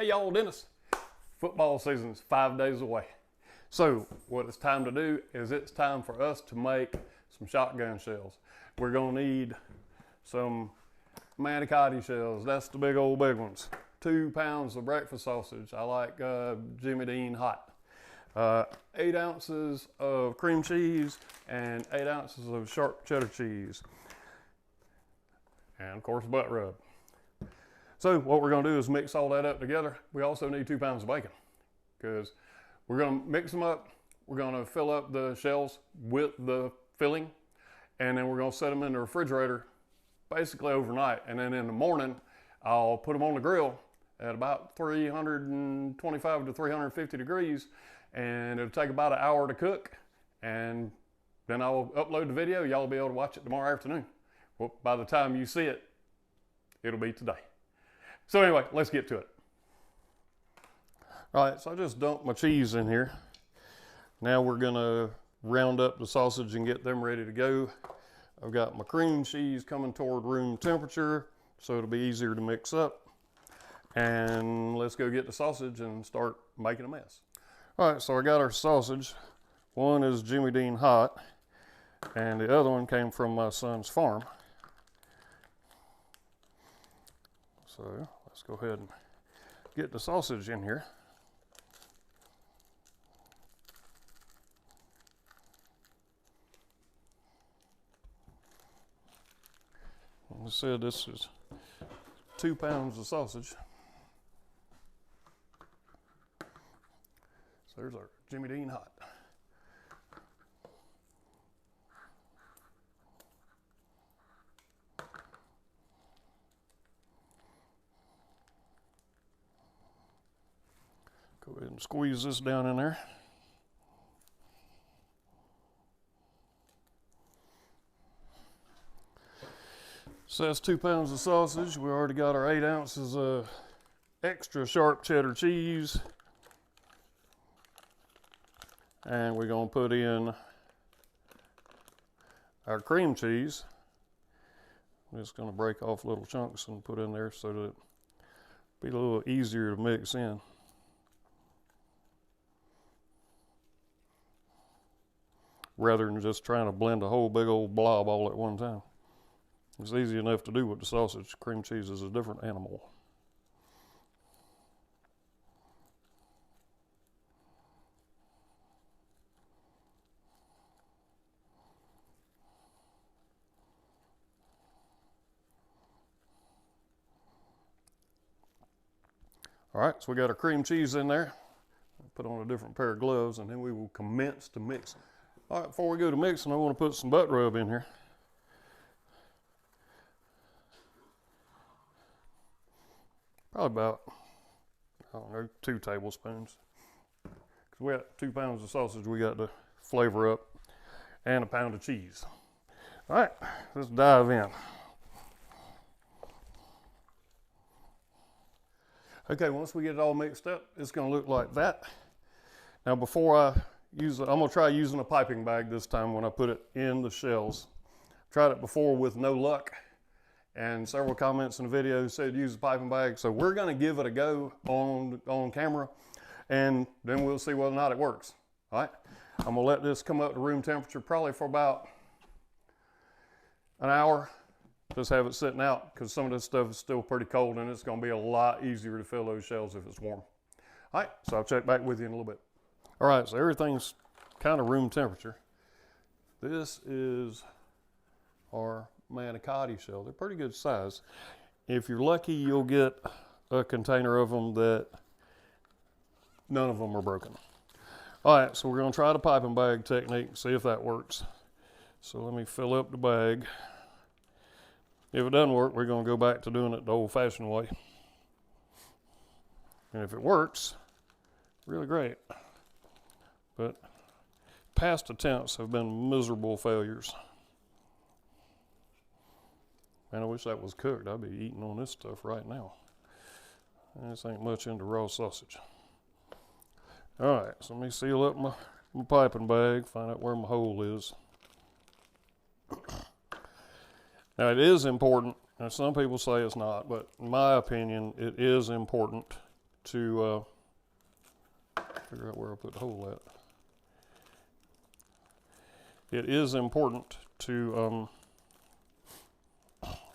Hey y'all, Dennis. Football season's 5 days away. So what it's time to do is it's time for us to make some shotgun shells. We're gonna need some manicotti shells. That's the big old big ones. 2 pounds of breakfast sausage. I like Jimmy Dean hot. 8 ounces of cream cheese and 8 ounces of sharp cheddar cheese. And of course, butt rub. So what we're gonna do is mix all that up together. We also need 2 pounds of bacon because we're gonna mix them up. We're gonna fill up the shells with the filling, and then we're gonna set them in the refrigerator basically overnight. And then in the morning, I'll put them on the grill at about 325 to 350 degrees, and it'll take about an hour to cook. And then I'll upload the video. Y'all will be able to watch it tomorrow afternoon. Well, by the time you see it, it'll be today. So anyway, let's get to it. All right, so I just dumped my cheese in here. Now we're gonna round up the sausage and get them ready to go. I've got my cream cheese coming toward room temperature, so it'll be easier to mix up. And let's go get the sausage and start making a mess. All right, so I got our sausage. One is Jimmy Dean hot, and the other one came from my son's farm. So let's go ahead and get the sausage in here. Like I said, this is 2 pounds of sausage. So there's our Jimmy Dean hot. Go ahead and squeeze this down in there. So that's 2 pounds of sausage. We already got our 8 ounces of extra sharp cheddar cheese. And we're gonna put in our cream cheese. I'm just gonna break off little chunks and put in there so that it'll be a little easier to mix in. Rather than just trying to blend a whole big old blob all at one time. It's easy enough to do with the sausage. Cream cheese is a different animal. All right, so we got our cream cheese in there. Put on a different pair of gloves, and then we will commence to mix. All right, before we go to mixing, I want to put some butt rub in here. Probably about, I don't know, 2 tablespoons. Because we got 2 pounds of sausage we got to flavor up, and a pound of cheese. All right, let's dive in. Okay, once we get it all mixed up, it's gonna look like that. Now before I use it, I'm gonna try using a piping bag this time when I put it in the shells. Tried it before with no luck, and several comments in the video said use a piping bag. So we're gonna give it a go on camera, and then we'll see whether or not it works. All right, I'm gonna let this come up to room temperature probably for about an hour. Just have it sitting out because some of this stuff is still pretty cold, and it's gonna be a lot easier to fill those shells if it's warm. All right, so I'll check back with you in a little bit. All right, so everything's kind of room temperature. This is our manicotti shell. They're pretty good size. If you're lucky, you'll get a container of them that none of them are broken. All right, so we're gonna try the piping bag technique and see if that works. So let me fill up the bag. If it doesn't work, we're gonna go back to doing it the old-fashioned way. And if it works, really great. But past attempts have been miserable failures. Man, I wish that was cooked. I'd be eating on this stuff right now. This ain't much into raw sausage. All right, so let me seal up my piping bag, find out where my hole is. Now it is important, and some people say it's not, but in my opinion, it is important to figure out where I put the hole at. It is important to,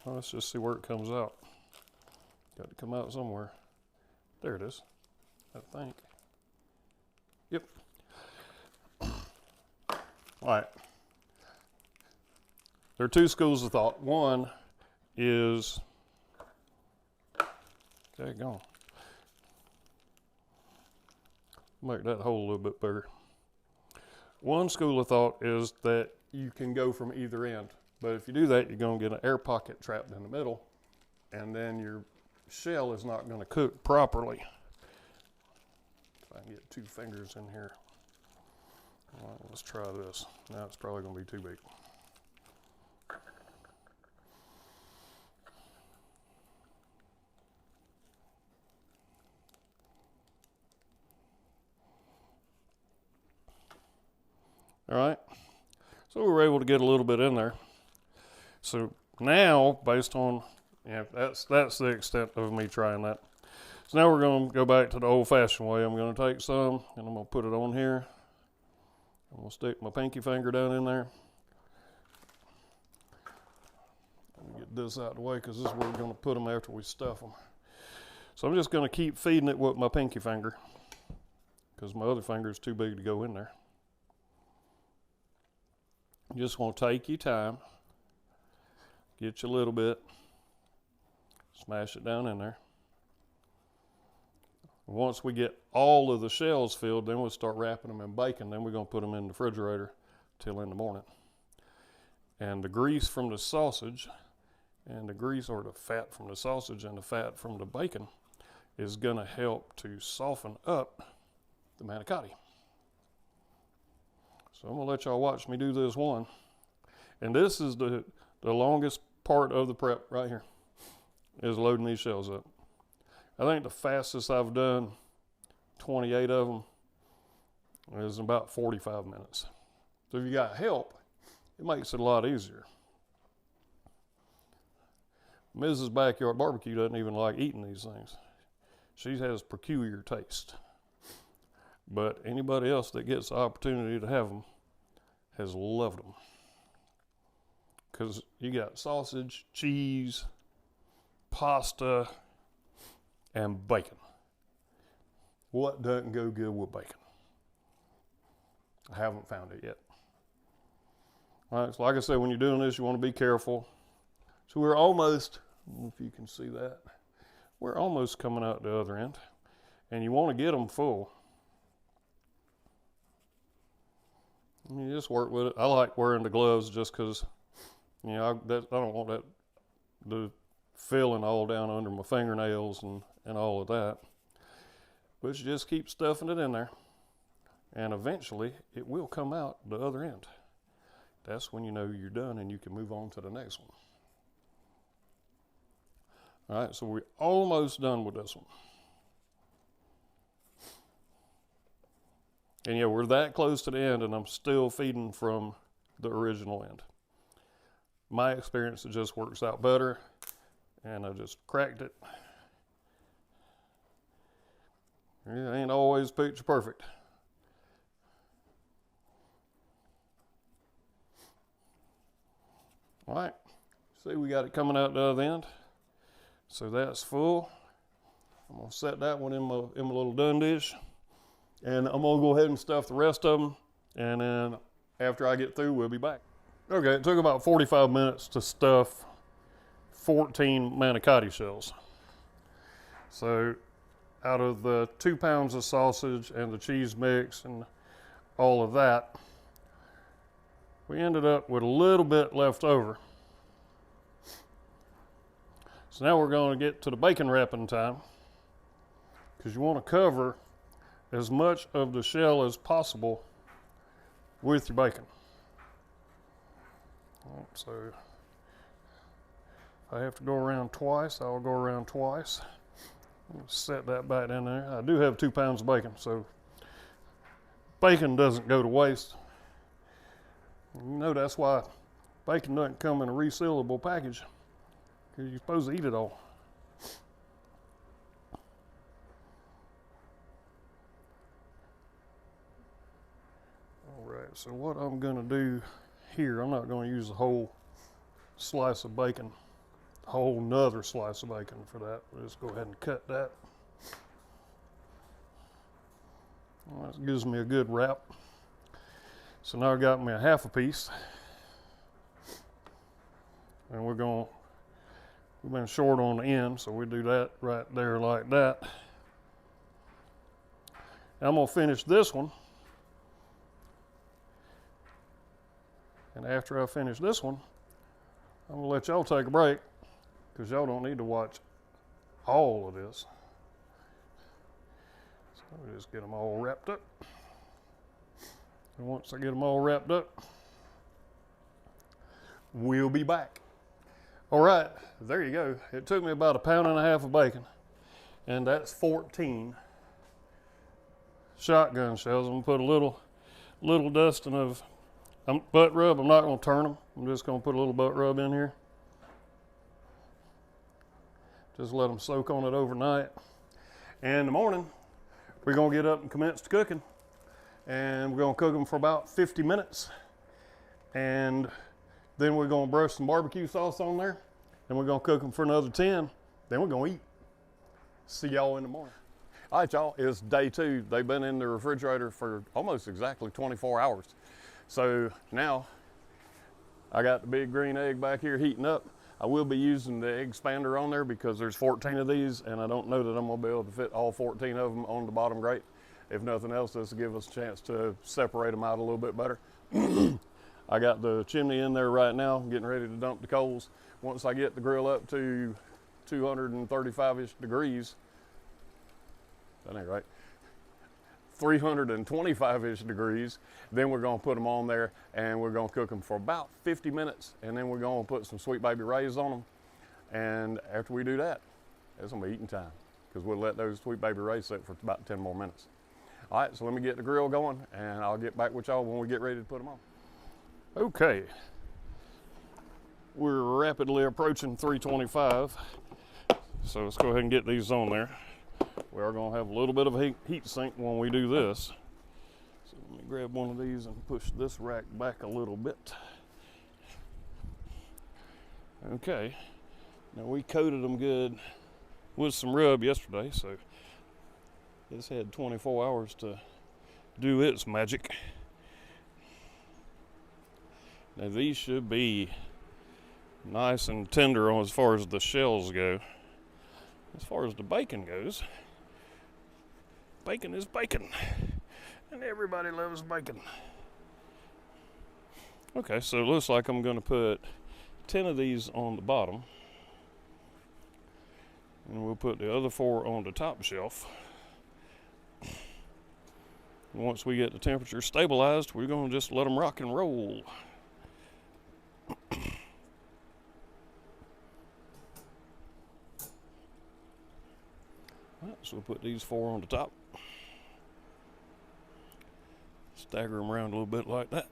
let's just see where it comes out. Got to come out somewhere. There it is, I think. Yep. All right. There are two schools of thought. One is, okay, gone. Make that hole a little bit bigger. One school of thought is that you can go from either end, but if you do that, you're going to get an air pocket trapped in the middle, and then your shell is not going to cook properly. If I can get 2 fingers in here. All right, let's try this. Now it's probably going to be too big. All right, so we were able to get a little bit in there. So now, based on, that's the extent of me trying that. So now we're going to go back to the old-fashioned way. I'm going to take some, and I'm going to put it on here. I'm going to stick my pinky finger down in there. Let me get this out of the way, because this is where we're going to put them after we stuff them. So I'm just going to keep feeding it with my pinky finger, because my other finger is too big to go in there. You just want to take your time, get you a little bit, smash it down in there. Once we get all of the shells filled, then we'll start wrapping them in bacon. Then we're going to put them in the refrigerator till in the morning. And the grease from the sausage and the grease, or the fat from the sausage and the fat from the bacon, is going to help to soften up the manicotti. So I'm going to let y'all watch me do this one. And this is the longest part of the prep right here, is loading these shells up. I think the fastest I've done 28 of them is about 45 minutes. So if you got help, it makes it a lot easier. Mrs. Backyard Barbecue doesn't even like eating these things. She has peculiar taste. But anybody else that gets the opportunity to have them has loved them. Because you got sausage, cheese, pasta, and bacon. What doesn't go good with bacon? I haven't found it yet. All right, so like I said, when you're doing this, you want to be careful. So we're almost, I don't know if you can see that, we're almost coming out the other end. And you want to get them full. You just work with it. I like wearing the gloves just because, I don't want that the filling all down under my fingernails and all of that. But you just keep stuffing it in there, and eventually it will come out the other end. That's when you know you're done and you can move on to the next one. All right, so we're almost done with this one. And yeah, we're that close to the end, and I'm still feeding from the original end. My experience, it just works out better, and I just cracked it. It ain't always picture perfect. All right, see, we got it coming out the other end. So that's full. I'm gonna set that one in my little done dish. And I'm gonna go ahead and stuff the rest of them, and then after I get through, we'll be back. Okay, it took about 45 minutes to stuff 14 manicotti shells. So out of the 2 pounds of sausage and the cheese mix and all of that, we ended up with a little bit left over. So now we're going to get to the bacon wrapping time, because you want to cover as much of the shell as possible with your bacon. So if I have to go around twice, I'll go around twice. Set that back in there. I do have 2 pounds of bacon, so bacon doesn't go to waste. You know that's why bacon doesn't come in a resealable package, because you're supposed to eat it all. right, so what I'm gonna do here, I'm not gonna use the whole slice of bacon, a whole nother slice of bacon for that. We'll just go ahead and cut that. Well, that gives me a good wrap. So now I got me a half a piece. And we've been short on the end, so we do that right there like that. I'm gonna finish this one. And after I finish this one, I'm gonna let y'all take a break because y'all don't need to watch all of this. So I'll just get them all wrapped up. And once I get them all wrapped up, we'll be back. All right, there you go. It took me about 1.5 pounds of bacon, and that's 14 shotgun shells. I'm gonna put a little dusting of butt rub. I'm not gonna turn them. I'm just gonna put a little butt rub in here. Just let them soak on it overnight. And in the morning, we're gonna get up and commence the cooking. And we're gonna cook them for about 50 minutes. And then we're gonna brush some barbecue sauce on there. And we're gonna cook them for another 10. Then we're gonna eat. See y'all in the morning. All right, y'all, it's day 2. They've been in the refrigerator for almost exactly 24 hours. So now I got the big green egg back here heating up. I will be using the egg expander on there because there's 14 of these, and I don't know that I'm gonna be able to fit all 14 of them on the bottom grate. If nothing else, this will give us a chance to separate them out a little bit better. I got the chimney in there right now, getting ready to dump the coals. Once I get the grill up to 235-ish degrees, that ain't right, 325-ish degrees, then we're gonna put them on there and we're gonna cook them for about 50 minutes, and then we're gonna put some Sweet Baby Rays on them. And after we do that, it's gonna be eating time because we'll let those Sweet Baby Rays sit for about 10 more minutes. All right, so let me get the grill going and I'll get back with y'all when we get ready to put them on. Okay, we're rapidly approaching 325, so let's go ahead and get these on there. We are going to have a little bit of a heat sink when we do this. So let me grab one of these and push this rack back a little bit. Okay, now we coated them good with some rub yesterday, so this had 24 hours to do its magic. Now these should be nice and tender on as far as the shells go. As far as the bacon goes, bacon is bacon, and everybody loves bacon. Okay, so it looks like I'm going to put 10 of these on the bottom, and we'll put the other 4 on the top shelf. And once we get the temperature stabilized, we're going to just let them rock and roll. Right, so we'll put these 4 on the top. Stagger them around a little bit like that.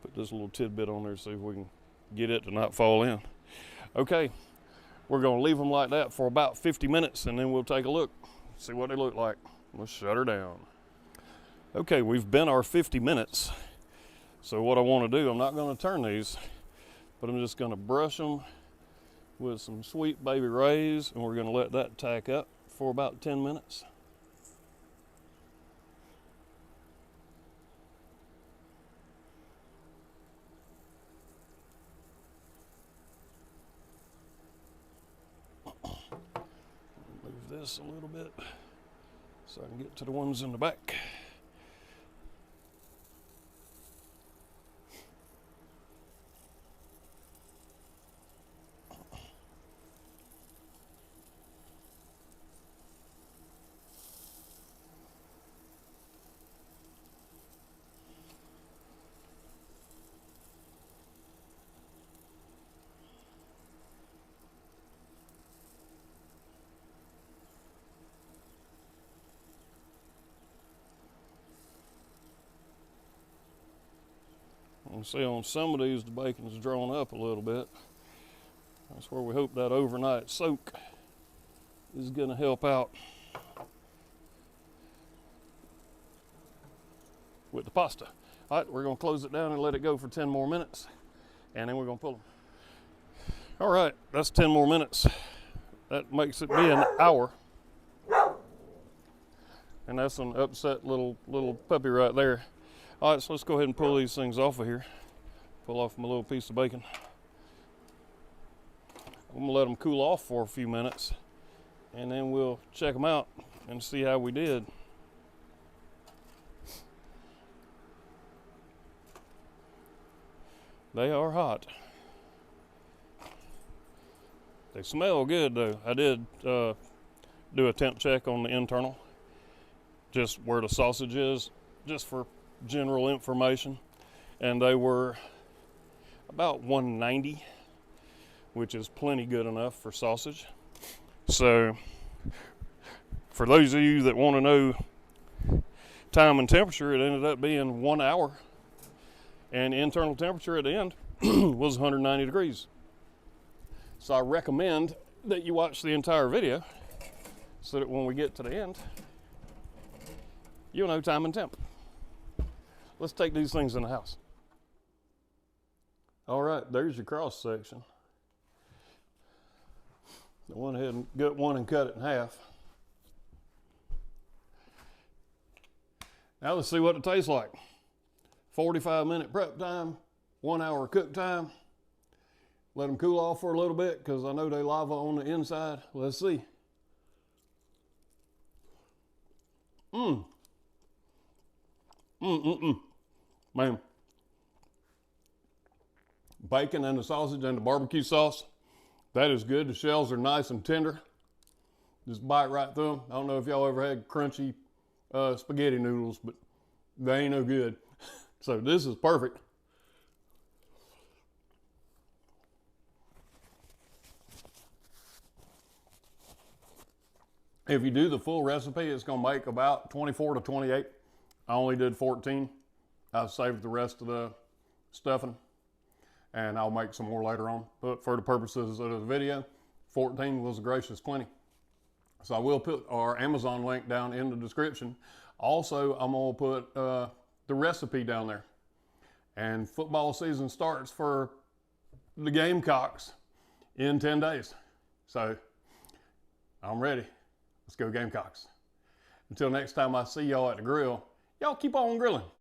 Put this little tidbit on there, see if we can get it to not fall in. Okay, we're gonna leave them like that for about 50 minutes and then we'll take a look, see what they look like. Let's shut her down. Okay, we've been our 50 minutes. So what I want to do, I'm not going to turn these, but I'm just going to brush them with some Sweet Baby Rays, and we're going to let that tack up for about 10 minutes. Move this a little bit so I can get to the ones in the back. You can see on some of these the bacon is drawn up a little bit. That's where we hope that overnight soak is going to help out with the pasta. All right, we're going to close it down and let it go for 10 more minutes, and then we're going to pull them. All right, that's 10 more minutes. That makes it be an hour. And that's an upset little puppy right there. All right, so let's go ahead and pull these things off of here. Pull off my little piece of bacon. I'm gonna let them cool off for a few minutes, and then we'll check them out and see how we did. They are hot. They smell good though. I did do a temp check on the internal, just where the sausage is, just for general information, and they were about 190, which is plenty good enough for sausage. So for those of you that want to know time and temperature, it ended up being 1 hour, and internal temperature at the end was 190 degrees. So I recommend that you watch the entire video so that when we get to the end, you'll know time and temp. Let's take these things in the house. All right, there's your cross section. I went ahead and got one and cut it in half. Now let's see what it tastes like. 45-minute prep time, 1 hour cook time. Let them cool off for a little bit because I know they lava on the inside. Let's see. Man. Bacon and the sausage and the barbecue sauce, that is good. The shells are nice and tender. Just bite right through them. I don't know if y'all ever had crunchy spaghetti noodles, but they ain't no good. So this is perfect. If you do the full recipe, it's gonna make about 24 to 28. I only did 14. I've saved the rest of the stuffing, and I'll make some more later on. But for the purposes of the video, 14 was a gracious plenty. So I will put our Amazon link down in the description. Also, I'm gonna put the recipe down there. And football season starts for the Gamecocks in 10 days. So I'm ready. Let's go Gamecocks. Until next time I see y'all at the grill, y'all keep on grilling.